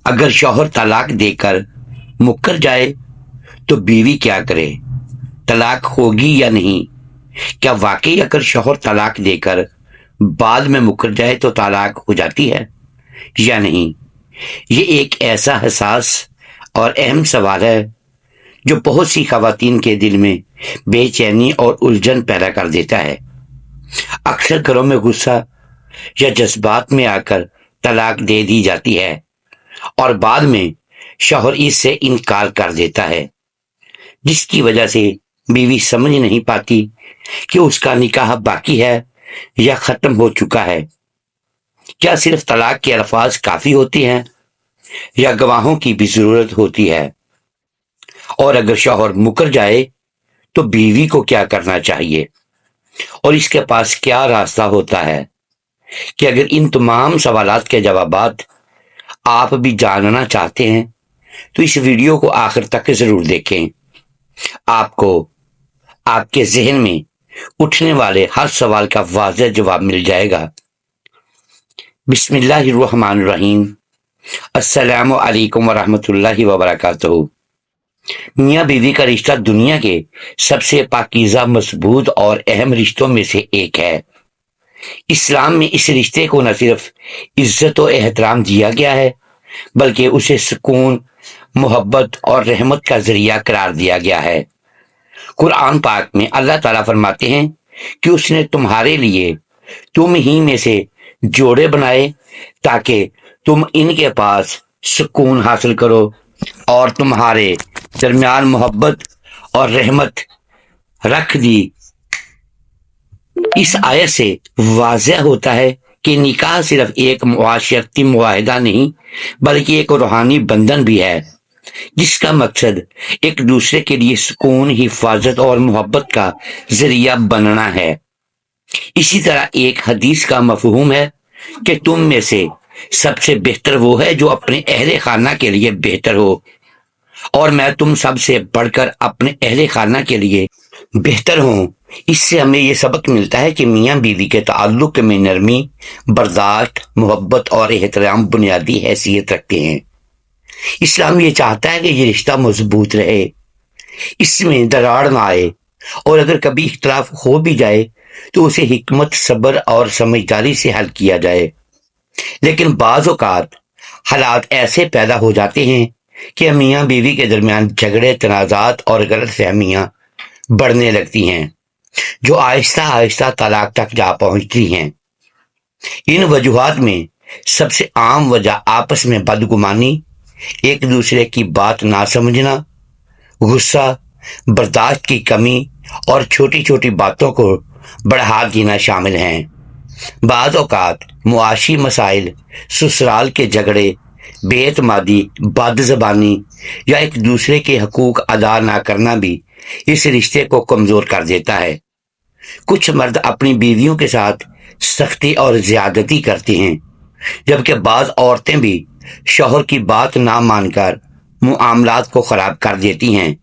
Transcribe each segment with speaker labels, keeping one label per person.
Speaker 1: اگر شوہر طلاق دے کر مکر جائے تو بیوی کیا کرے؟ طلاق ہوگی یا نہیں؟ کیا واقعی اگر شوہر طلاق دے کر بعد میں مکر جائے تو طلاق ہو جاتی ہے یا نہیں؟ یہ ایک ایسا حساس اور اہم سوال ہے جو بہت سی خواتین کے دل میں بے چینی اور الجھن پیدا کر دیتا ہے۔ اکثر گھروں میں غصہ یا جذبات میں آ کر طلاق دے دی جاتی ہے اور بعد میں شوہر اس سے انکار کر دیتا ہے، جس کی وجہ سے بیوی سمجھ نہیں پاتی کہ اس کا نکاح باقی ہے یا ختم ہو چکا ہے۔ کیا صرف طلاق کے الفاظ کافی ہوتے ہیں یا گواہوں کی بھی ضرورت ہوتی ہے؟ اور اگر شوہر مکر جائے تو بیوی کو کیا کرنا چاہیے اور اس کے پاس کیا راستہ ہوتا ہے؟ کہ اگر ان تمام سوالات کے جوابات آپ بھی جاننا چاہتے ہیں تو اس ویڈیو کو آخر تک ضرور دیکھیں۔ آپ کو آپ کے ذہن میں اٹھنے والے ہر سوال کا واضح جواب مل جائے گا۔ بسم اللہ الرحمن الرحیم۔ السلام علیکم ورحمۃ اللہ وبرکاتہ۔ میاں بیوی کا رشتہ دنیا کے سب سے پاکیزہ، مضبوط اور اہم رشتوں میں سے ایک ہے۔ اسلام میں اس رشتے کو نہ صرف عزت و احترام دیا گیا ہے بلکہ اسے سکون، محبت اور رحمت کا ذریعہ قرار دیا گیا ہے۔ قرآن پاک میں اللہ تعالیٰ فرماتے ہیں کہ اس نے تمہارے لیے تم ہی میں سے جوڑے بنائے تاکہ تم ان کے پاس سکون حاصل کرو اور تمہارے درمیان محبت اور رحمت رکھ دی۔ اس آیت سے واضح ہوتا ہے کہ نکاح صرف ایک معاشرتی معاہدہ نہیں بلکہ ایک روحانی بندھن بھی ہے، جس کا مقصد ایک دوسرے کے لیے سکون، حفاظت اور محبت کا ذریعہ بننا ہے۔ اسی طرح ایک حدیث کا مفہوم ہے کہ تم میں سے سب سے بہتر وہ ہے جو اپنے اہل خانہ کے لیے بہتر ہو، اور میں تم سب سے بڑھ کر اپنے اہل خانہ کے لیے بہتر ہوں۔ اس سے ہمیں یہ سبق ملتا ہے کہ میاں بیوی کے تعلق میں نرمی، برداشت، محبت اور احترام بنیادی حیثیت رکھتے ہیں۔ اسلام یہ چاہتا ہے کہ یہ رشتہ مضبوط رہے، اس میں دراڑ نہ آئے، اور اگر کبھی اختلاف ہو بھی جائے تو اسے حکمت، صبر اور سمجھداری سے حل کیا جائے۔ لیکن بعض اوقات حالات ایسے پیدا ہو جاتے ہیں کہ میاں بیوی کے درمیان جھگڑے، تنازعات اور غلط فہمیاں بڑھنے لگتی ہیں جو آہستہ آہستہ طلاق تک جا پہنچتی ہیں۔ ان وجوہات میں سب سے عام وجہ آپس میں بدگمانی، ایک دوسرے کی بات نہ سمجھنا، غصہ، برداشت کی کمی اور چھوٹی چھوٹی باتوں کو بڑھا دینا شامل ہیں۔ بعض اوقات معاشی مسائل، سسرال کے جھگڑے، بے اعتمادی، بد زبانی یا ایک دوسرے کے حقوق ادا نہ کرنا بھی اس رشتے کو کمزور کر دیتا ہے۔ کچھ مرد اپنی بیویوں کے ساتھ سختی اور زیادتی کرتے ہیں، جبکہ بعض عورتیں بھی شوہر کی بات نہ مان کر معاملات کو خراب کر دیتی ہیں۔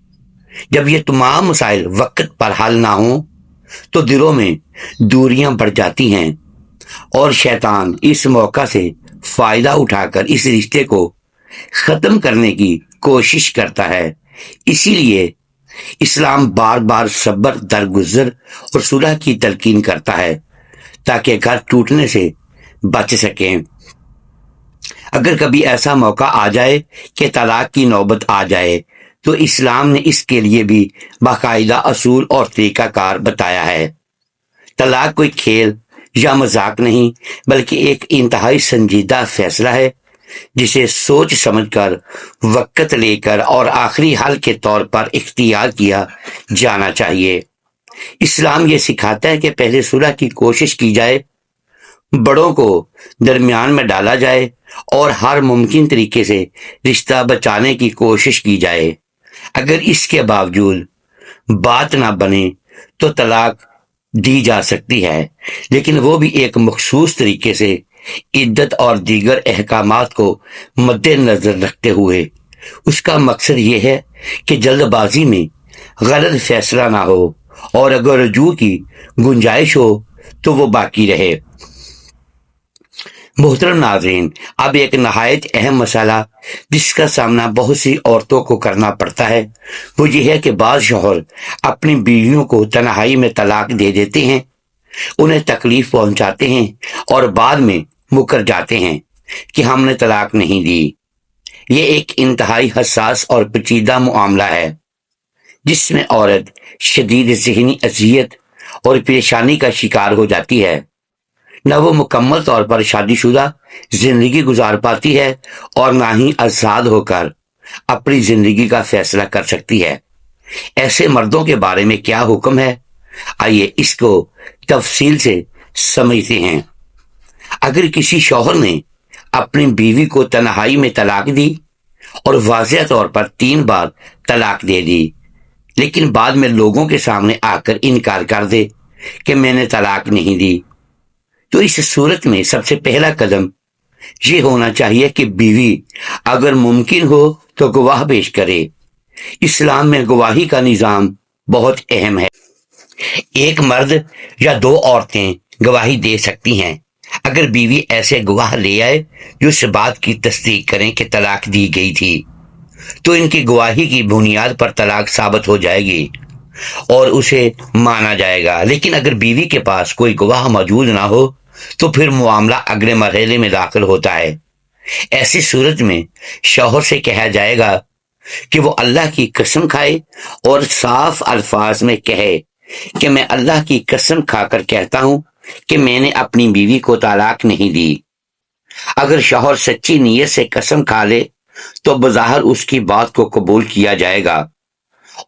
Speaker 1: جب یہ تمام مسائل وقت پر حل نہ ہوں تو دلوں میں دوریاں بڑھ جاتی ہیں اور شیطان اس موقع سے فائدہ اٹھا کر اس رشتے کو ختم کرنے کی کوشش کرتا ہے۔ اسی لیے اسلام بار بار صبر، درگزر اور صلح کی تلقین کرتا ہے تاکہ گھر ٹوٹنے سے بچ سکیں۔ اگر کبھی ایسا موقع آ جائے کہ طلاق کی نوبت آ جائے تو اسلام نے اس کے لیے بھی باقاعدہ اصول اور طریقہ کار بتایا ہے۔ طلاق کوئی کھیل یا مذاق نہیں بلکہ ایک انتہائی سنجیدہ فیصلہ ہے جسے سوچ سمجھ کر، وقت لے کر اور آخری حل کے طور پر اختیار کیا جانا چاہیے۔ اسلام یہ سکھاتا ہے کہ پہلے صلح کی کوشش کی جائے، بڑوں کو درمیان میں ڈالا جائے اور ہر ممکن طریقے سے رشتہ بچانے کی کوشش کی جائے۔ اگر اس کے باوجود بات نہ بنے تو طلاق دی جا سکتی ہے، لیکن وہ بھی ایک مخصوص طریقے سے، عدت اور دیگر احکامات کو مد نظر رکھتے ہوئے۔ اس کا مقصد یہ ہے کہ جلد بازی میں غلط فیصلہ نہ ہو اور اگر رجوع کی گنجائش ہو تو وہ باقی رہے۔ محترم ناظرین، اب ایک نہایت اہم مسئلہ جس کا سامنا بہت سی عورتوں کو کرنا پڑتا ہے وہ یہ ہے کہ بعض شوہر اپنی بیویوں کو تنہائی میں طلاق دے دیتے ہیں، انہیں تکلیف پہنچاتے ہیں اور بعد میں مکر جاتے ہیں کہ ہم نے طلاق نہیں دی۔ یہ ایک انتہائی حساس اور پیچیدہ معاملہ ہے جس میں عورت شدید ذہنی اذیت اور پریشانی کا شکار ہو جاتی ہے۔ نہ وہ مکمل طور پر شادی شدہ زندگی گزار پاتی ہے اور نہ ہی آزاد ہو کر اپنی زندگی کا فیصلہ کر سکتی ہے۔ ایسے مردوں کے بارے میں کیا حکم ہے، آئیے اس کو تفصیل سے سمجھتے ہیں۔ اگر کسی شوہر نے اپنی بیوی کو تنہائی میں طلاق دی اور واضح طور پر 3 بار طلاق دے دی، لیکن بعد میں لوگوں کے سامنے آ کر انکار کر دے کہ میں نے طلاق نہیں دی، تو اس صورت میں سب سے پہلا قدم یہ ہونا چاہیے کہ بیوی اگر ممکن ہو تو گواہ پیش کرے۔ اسلام میں گواہی کا نظام بہت اہم ہے۔ ایک مرد یا 2 عورتیں گواہی دے سکتی ہیں۔ اگر بیوی ایسے گواہ لے آئے جو اس بات کی تصدیق کریں کہ طلاق دی گئی تھی، تو ان کی گواہی کی بنیاد پر طلاق ثابت ہو جائے گی اور اسے مانا جائے گا۔ لیکن اگر بیوی کے پاس کوئی گواہ موجود نہ ہو تو پھر معاملہ اگلے مرحلے میں داخل ہوتا ہے۔ ایسی صورت میں شوہر سے کہا جائے گا کہ وہ اللہ کی قسم کھائے اور صاف الفاظ میں کہے کہ میں اللہ کی قسم کھا کر کہتا ہوں کہ میں نے اپنی بیوی کو طلاق نہیں دی۔ اگر شوہر سچی نیت سے قسم کھا لے تو بظاہر اس کی بات کو قبول کیا جائے گا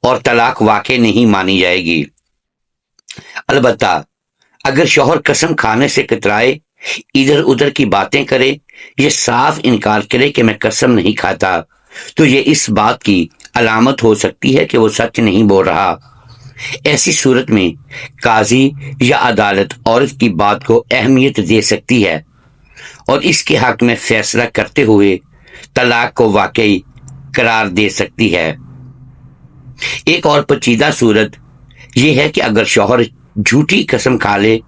Speaker 1: اور طلاق واقع نہیں مانی جائے گی۔ البتہ اگر شوہر قسم کھانے سے کترائے، ادھر ادھر کی باتیں کرے، یہ صاف انکار کرے کہ میں قسم نہیں کھاتا، تو یہ اس بات کی علامت ہو سکتی ہے کہ وہ سچ نہیں بول رہا۔ ایسی صورت میں قاضی یا عدالت عورت کی بات کو اہمیت دے سکتی ہے اور اس کے حق میں فیصلہ کرتے ہوئے طلاق کو واقعی قرار دے سکتی ہے۔ ایک اور پیچیدہ صورت یہ ہے کہ اگر شوہر جھوٹی قسم کھا لے،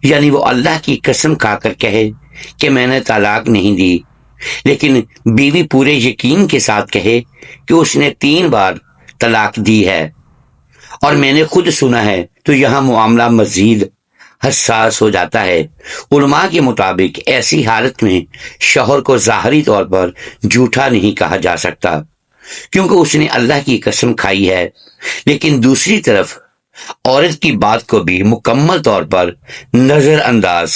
Speaker 1: یعنی وہ اللہ کی قسم کھا کر کہے کہ میں نے طلاق نہیں دی، لیکن بیوی پورے یقین کے ساتھ کہے کہ اس نے 3 بار طلاق دی ہے اور میں نے خود سنا ہے، تو یہاں معاملہ مزید حساس ہو جاتا ہے۔ علماء کے مطابق ایسی حالت میں شوہر کو ظاہری طور پر جھوٹا نہیں کہا جا سکتا کیونکہ اس نے اللہ کی قسم کھائی ہے، لیکن دوسری طرف عورت کی بات کو بھی مکمل طور پر نظر انداز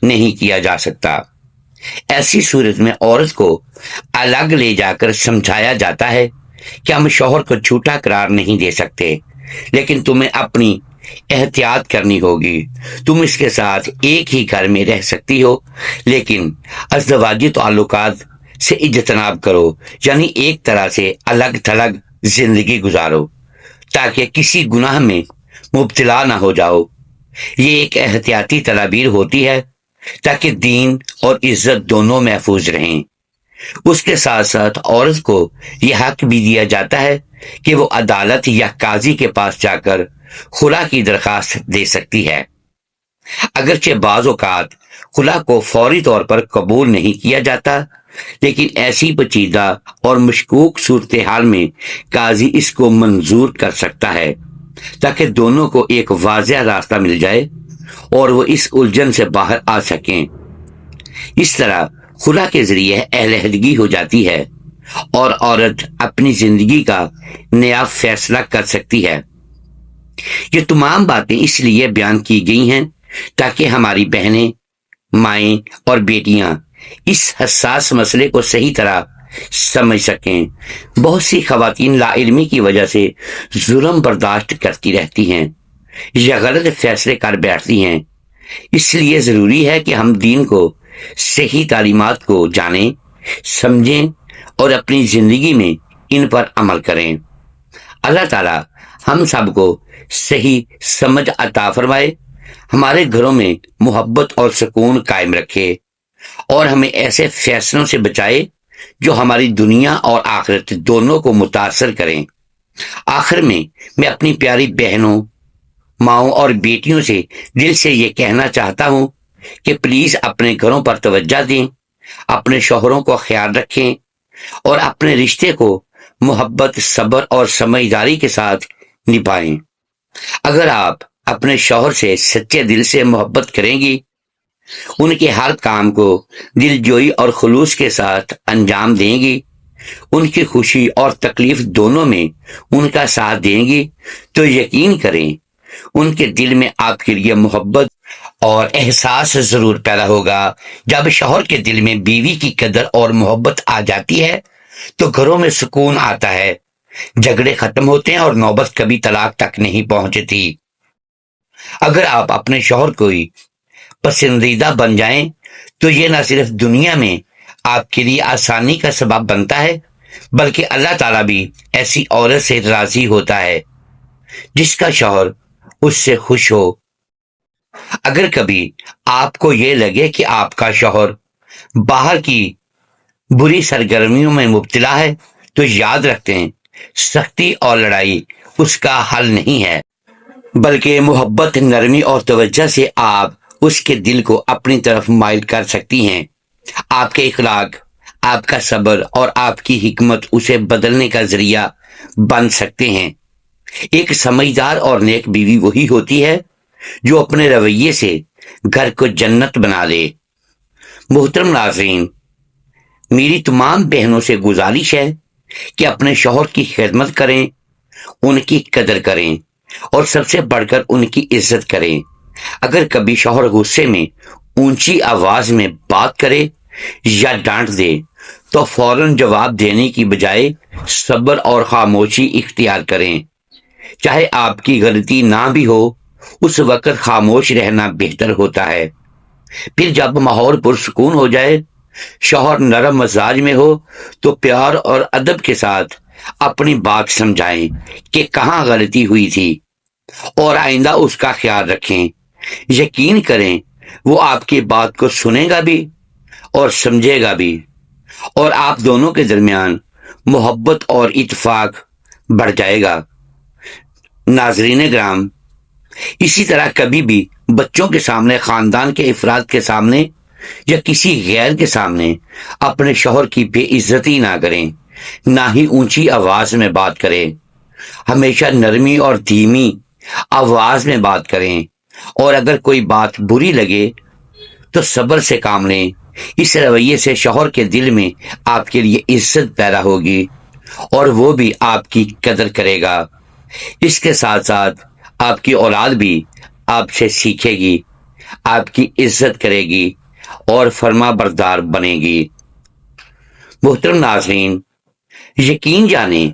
Speaker 1: نہیں کیا جا سکتا۔ ایسی صورت میں عورت کو الگ لے جا کر سمجھایا جاتا ہے کہ ہم شوہر کو جھوٹا قرار نہیں دے سکتے، لیکن تمہیں اپنی احتیاط کرنی ہوگی۔ تم اس کے ساتھ ایک ہی گھر میں رہ سکتی ہو، لیکن ازدواجی تعلقات سے اجتناب کرو، یعنی ایک طرح سے الگ تھلگ زندگی گزارو تاکہ کسی گناہ میں مبتلا نہ ہو جاؤ۔ یہ ایک احتیاطی تدابیر ہوتی ہے تاکہ دین اور عزت دونوں محفوظ رہیں۔ اس کے ساتھ ساتھ عورت کو یہ حق بھی دیا جاتا ہے کہ وہ عدالت یا قاضی کے پاس جا کر خلا کی درخواست دے سکتی ہے۔ اگرچہ بعض اوقات خلا کو فوری طور پر قبول نہیں کیا جاتا، لیکن ایسی پیچیدہ اور مشکوک صورتحال میں قاضی اس کو منظور کر سکتا ہے تاکہ دونوں کو ایک واضح راستہ مل جائے اور وہ اس الجھن سے باہر آ سکیں۔ اس طرح خلا کے ذریعے علیحدگی ہو جاتی ہے اور عورت اپنی زندگی کا نیا فیصلہ کر سکتی ہے۔ یہ تمام باتیں اس لیے بیان کی گئی ہیں تاکہ ہماری بہنیں، مائیں اور بیٹیاں اس حساس مسئلے کو صحیح طرح سمجھ سکیں۔ بہت سی خواتین لا علمی کی وجہ سے ظلم برداشت کرتی رہتی ہیں یا غلط فیصلے کر بیٹھتی ہیں۔ اس لیے ضروری ہے کہ ہم دین کو صحیح تعلیمات کو جانیں، سمجھیں اور اپنی زندگی میں ان پر عمل کریں۔ اللہ تعالی ہم سب کو صحیح سمجھ عطا فرمائے، ہمارے گھروں میں محبت اور سکون قائم رکھے اور ہمیں ایسے فیصلوں سے بچائے جو ہماری دنیا اور آخرت دونوں کو متاثر کریں۔ آخر میں اپنی پیاری بہنوں، ماؤں اور بیٹیوں سے دل سے یہ کہنا چاہتا ہوں کہ پلیز اپنے گھروں پر توجہ دیں، اپنے شوہروں کو خیال رکھیں اور اپنے رشتے کو محبت، صبر اور سمجھداری کے ساتھ نبھائیں۔ اگر آپ اپنے شوہر سے سچے دل سے محبت کریں گی، ان کے ہر کام کو دل جوئی اور خلوص کے ساتھ انجام دیں گی، ان کی خوشی اور تکلیف دونوں میں ان کا ساتھ دیں گی، تو یقین کریں ان کے دل میں آپ کے لیے محبت اور احساس ضرور پیدا ہوگا۔ جب شوہر کے دل میں بیوی کی قدر اور محبت آ جاتی ہے تو گھروں میں سکون آتا ہے، جھگڑے ختم ہوتے ہیں اور نوبت کبھی طلاق تک نہیں پہنچتی۔ اگر آپ اپنے شوہر کو ہی پسندیدہ بن جائیں تو یہ نہ صرف دنیا میں آپ کے لیے آسانی کا سبب بنتا ہے، بلکہ اللہ تعالیٰ بھی ایسی عورت سے راضی ہوتا ہے جس کا شوہر اس سے خوش ہو۔ اگر کبھی آپ کو یہ لگے کہ آپ کا شوہر باہر کی بری سرگرمیوں میں مبتلا ہے تو یاد رکھتے ہیں، سختی اور لڑائی اس کا حل نہیں ہے، بلکہ محبت، نرمی اور توجہ سے آپ اس کے دل کو اپنی طرف مائل کر سکتی ہیں۔ آپ کے اخلاق، آپ کا صبر اور آپ کی حکمت اسے بدلنے کا ذریعہ بن سکتے ہیں۔ ایک سمجھدار اور نیک بیوی وہی ہوتی ہے جو اپنے رویے سے گھر کو جنت بنا لے۔ محترم ناظرین، میری تمام بہنوں سے گزارش ہے کہ اپنے شوہر کی خدمت کریں، ان کی قدر کریں اور سب سے بڑھ کر ان کی عزت کریں۔ اگر کبھی شوہر غصے میں اونچی آواز میں بات کرے یا ڈانٹ دے تو فوراً جواب دینے کی بجائے صبر اور خاموشی اختیار کریں۔ چاہے آپ کی غلطی نہ بھی ہو، اس وقت خاموش رہنا بہتر ہوتا ہے۔ پھر جب ماحول پرسکون ہو جائے، شوہر نرم مزاج میں ہو تو پیار اور ادب کے ساتھ اپنی بات سمجھائیں کہ کہاں غلطی ہوئی تھی اور آئندہ اس کا خیال رکھیں۔ یقین کریں وہ آپ کی بات کو سنے گا بھی اور سمجھے گا بھی، اور آپ دونوں کے درمیان محبت اور اتفاق بڑھ جائے گا۔ ناظرین گرام، اسی طرح کبھی بھی بچوں کے سامنے، خاندان کے افراد کے سامنے یا کسی غیر کے سامنے اپنے شوہر کی بے عزتی نہ کریں، نہ ہی اونچی آواز میں بات کریں۔ ہمیشہ نرمی اور دھیمی آواز میں بات کریں، اور اگر کوئی بات بری لگے تو صبر سے کام لیں۔ اس رویے سے شوہر کے دل میں آپ کے لیے عزت پیدا ہوگی اور وہ بھی آپ کی قدر کرے گا۔ اس کے ساتھ ساتھ آپ کی اولاد بھی آپ سے سیکھے گی، آپ کی عزت کرے گی اور فرما بردار بنے گی۔ محترم ناظرین، یقین جانیں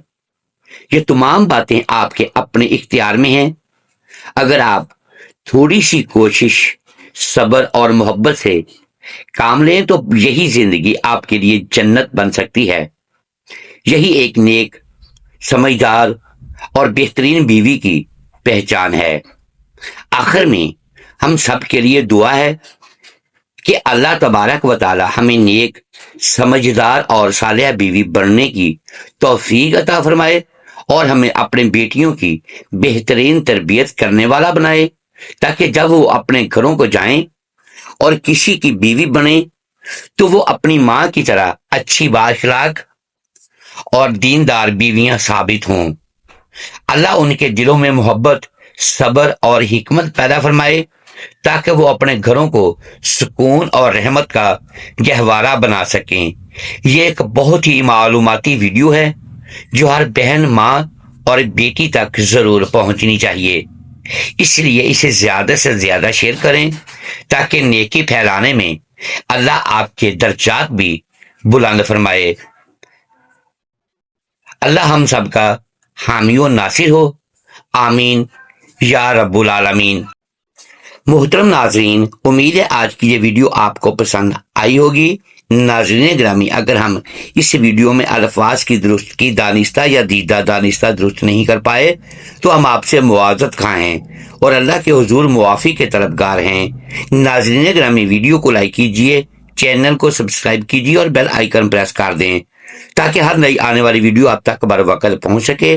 Speaker 1: یہ تمام باتیں آپ کے اپنے اختیار میں ہیں۔ اگر آپ تھوڑی سی کوشش، صبر اور محبت سے کام لیں تو یہی زندگی آپ کے لیے جنت بن سکتی ہے۔ یہی ایک نیک، سمجھدار اور بہترین بیوی کی پہچان ہے۔ آخر میں ہم سب کے لیے دعا ہے کہ اللہ تبارک و تعالی ہمیں نیک، سمجھدار اور صالحہ بیوی بننے کی توفیق عطا فرمائے اور ہمیں اپنے بیٹیوں کی بہترین تربیت کرنے والا بنائے، تاکہ جب وہ اپنے گھروں کو جائیں اور کسی کی بیوی بنے تو وہ اپنی ماں کی طرح اچھی بااخلاق اور دیندار بیویاں ثابت ہوں۔ اللہ ان کے دلوں میں محبت، صبر اور حکمت پیدا فرمائے تاکہ وہ اپنے گھروں کو سکون اور رحمت کا گہوارہ بنا سکیں۔ یہ ایک بہت ہی معلوماتی ویڈیو ہے جو ہر بہن، ماں اور بیٹی تک ضرور پہنچنی چاہیے، اس لیے اسے زیادہ سے زیادہ شیئر کریں تاکہ نیکی پھیلانے میں اللہ آپ کے درجات بھی بلند فرمائے۔ اللہ ہم سب کا حامی و ناصر ہو، آمین یا رب العالمین۔ محترم ناظرین، امید ہے آج کی یہ ویڈیو آپ کو پسند آئی ہوگی۔ ناظرین گرامی، اگر ہم اس ویڈیو میں الفاظ کی درستگی دانستہ یا دیدہ دانستہ درست نہیں کر پائے تو ہم آپ سے معذرت خواہ ہیں اور اللہ کے حضور معافی کے طلبگار ہیں۔ ناظرین گرامی، ویڈیو کو لائک کیجئے، چینل کو سبسکرائب کیجئے اور بیل آئیکن پریس کر دیں تاکہ ہر نئی آنے والی ویڈیو آپ تک بر وقت پہنچ سکے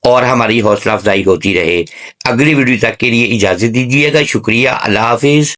Speaker 1: اور ہماری حوصلہ افزائی ہوتی رہے۔ اگلی ویڈیو تک کے لیے اجازت دیجیے گا۔ شکریہ، اللہ حافظ۔